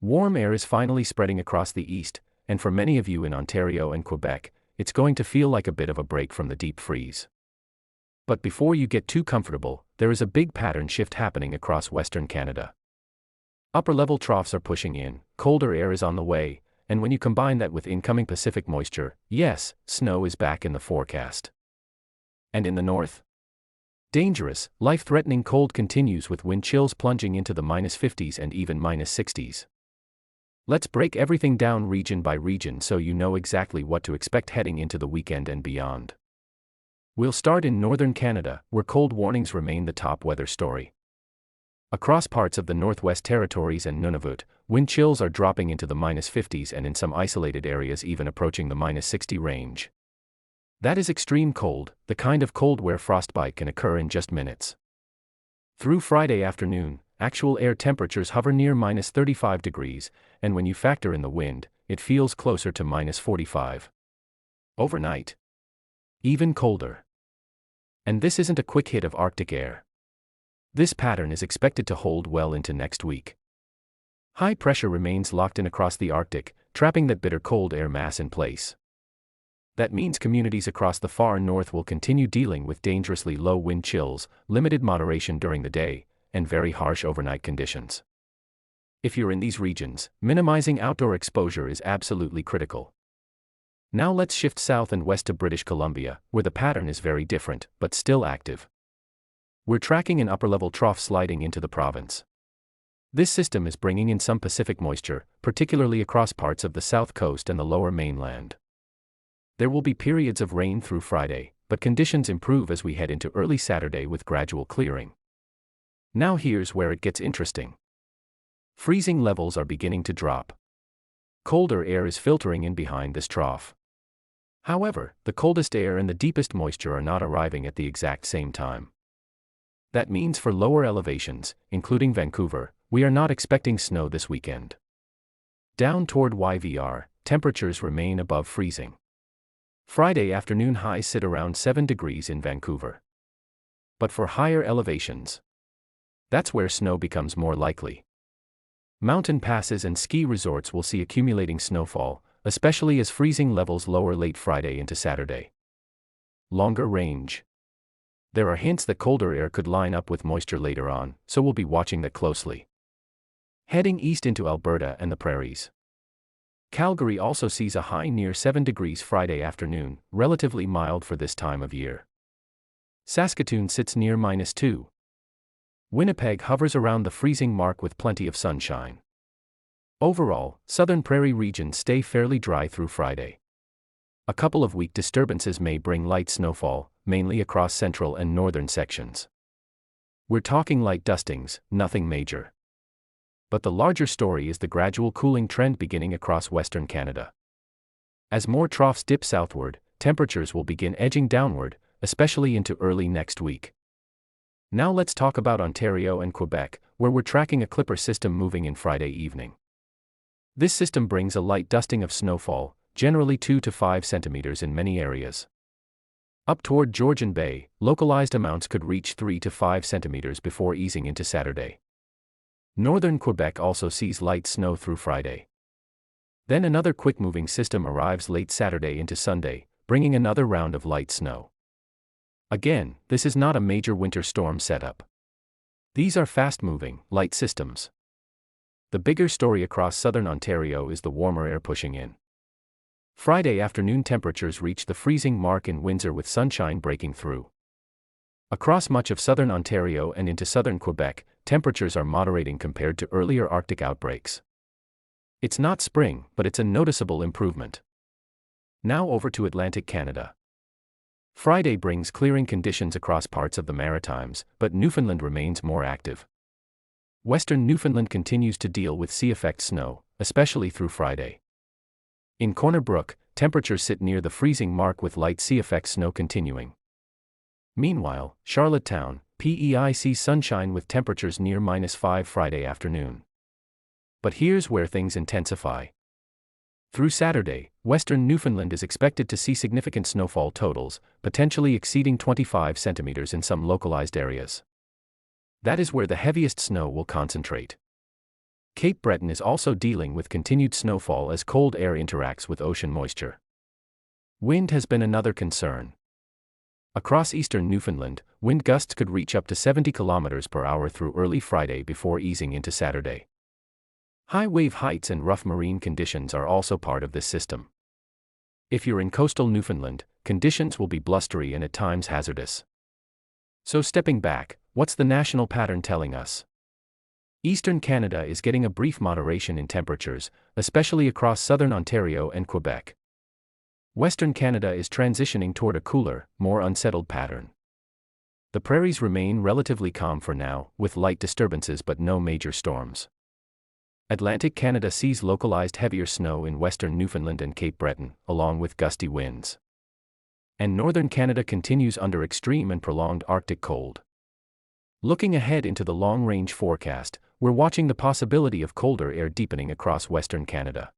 Warm air is finally spreading across the east, and for many of you in Ontario and Quebec, it's going to feel like a bit of a break from the deep freeze. But before you get too comfortable, there is a big pattern shift happening across Western Canada. Upper-level troughs are pushing in, colder air is on the way, and when you combine that with incoming Pacific moisture, yes, snow is back in the forecast. And in the north? Dangerous, life-threatening cold continues with wind chills plunging into the -50s and even -60s. Let's break everything down region by region so you know exactly what to expect heading into the weekend and beyond. We'll start in northern Canada, where cold warnings remain the top weather story. Across parts of the Northwest Territories and Nunavut, wind chills are dropping into the -50s and in some isolated areas even approaching the -60 range. That is extreme cold, the kind of cold where frostbite can occur in just minutes. Through Friday afternoon, actual air temperatures hover near -35 degrees, and when you factor in the wind, it feels closer to -45. Overnight, even colder. And this isn't a quick hit of Arctic air. This pattern is expected to hold well into next week. High pressure remains locked in across the Arctic, trapping that bitter cold air mass in place. That means communities across the far north will continue dealing with dangerously low wind chills, limited moderation during the day, and very harsh overnight conditions. If you're in these regions, minimizing outdoor exposure is absolutely critical. Now let's shift south and west to British Columbia, where the pattern is very different, but still active. We're tracking an upper-level trough sliding into the province. This system is bringing in some Pacific moisture, particularly across parts of the south coast and the lower mainland. There will be periods of rain through Friday, but conditions improve as we head into early Saturday with gradual clearing. Now here's where it gets interesting. Freezing levels are beginning to drop. Colder air is filtering in behind this trough. However, the coldest air and the deepest moisture are not arriving at the exact same time. That means for lower elevations, including Vancouver, we are not expecting snow this weekend. Down toward YVR, temperatures remain above freezing. Friday afternoon highs sit around 7 degrees in Vancouver. But for higher elevations, that's where snow becomes more likely. Mountain passes and ski resorts will see accumulating snowfall, especially as freezing levels lower late Friday into Saturday. Longer range. There are hints that colder air could line up with moisture later on, so we'll be watching that closely. Heading east into Alberta and the Prairies. Calgary also sees a high near 7 degrees Friday afternoon, relatively mild for this time of year. Saskatoon sits near -2. Winnipeg hovers around the freezing mark with plenty of sunshine. Overall, southern Prairie regions stay fairly dry through Friday. A couple of weak disturbances may bring light snowfall, mainly across central and northern sections. We're talking light dustings, nothing major. But the larger story is the gradual cooling trend beginning across Western Canada. As more troughs dip southward, temperatures will begin edging downward, especially into early next week. Now let's talk about Ontario and Quebec, where we're tracking a clipper system moving in Friday evening. This system brings a light dusting of snowfall, generally 2 to 5 centimeters in many areas. Up toward Georgian Bay, localized amounts could reach 3 to 5 centimeters before easing into Saturday. Northern Quebec also sees light snow through Friday. Then another quick-moving system arrives late Saturday into Sunday, bringing another round of light snow. Again, this is not a major winter storm setup. These are fast-moving, light systems. The bigger story across southern Ontario is the warmer air pushing in. Friday afternoon temperatures reach the freezing mark in Windsor with sunshine breaking through. Across much of southern Ontario and into southern Quebec, temperatures are moderating compared to earlier Arctic outbreaks. It's not spring, but it's a noticeable improvement. Now over to Atlantic Canada. Friday brings clearing conditions across parts of the Maritimes, but Newfoundland remains more active. Western Newfoundland continues to deal with sea-effect snow, especially through Friday. In Corner Brook, temperatures sit near the freezing mark with light sea-effect snow continuing. Meanwhile, Charlottetown, PEI sees sunshine with temperatures near -5 Friday afternoon. But here's where things intensify. Through Saturday, western Newfoundland is expected to see significant snowfall totals, potentially exceeding 25 centimeters in some localized areas. That is where the heaviest snow will concentrate. Cape Breton is also dealing with continued snowfall as cold air interacts with ocean moisture. Wind has been another concern. Across eastern Newfoundland, wind gusts could reach up to 70 km per hour through early Friday before easing into Saturday. High wave heights and rough marine conditions are also part of this system. If you're in coastal Newfoundland, conditions will be blustery and at times hazardous. So stepping back, what's the national pattern telling us? Eastern Canada is getting a brief moderation in temperatures, especially across southern Ontario and Quebec. Western Canada is transitioning toward a cooler, more unsettled pattern. The prairies remain relatively calm for now, with light disturbances but no major storms. Atlantic Canada sees localized heavier snow in western Newfoundland and Cape Breton, along with gusty winds. And northern Canada continues under extreme and prolonged Arctic cold. Looking ahead into the long-range forecast, we're watching the possibility of colder air deepening across western Canada.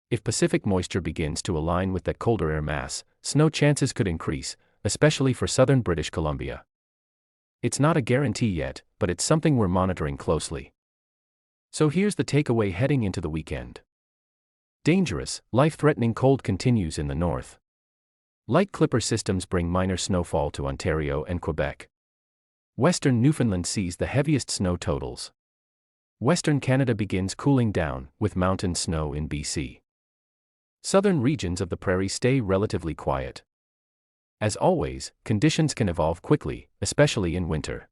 If Pacific moisture begins to align with that colder air mass, snow chances could increase, especially for southern British Columbia. It's not a guarantee yet, but it's something we're monitoring closely. So here's the takeaway heading into the weekend. Dangerous, life-threatening cold continues in the north. Light clipper systems bring minor snowfall to Ontario and Quebec. Western Newfoundland sees the heaviest snow totals. Western Canada begins cooling down, with mountain snow in BC. Southern regions of the Prairies stay relatively quiet. As always, conditions can evolve quickly, especially in winter.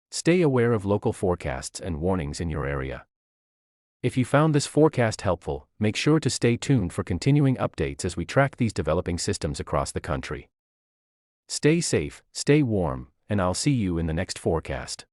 Stay aware of local forecasts and warnings in your area. If you found this forecast helpful, make sure to stay tuned for continuing updates as we track these developing systems across the country. Stay safe, stay warm, and I'll see you in the next forecast.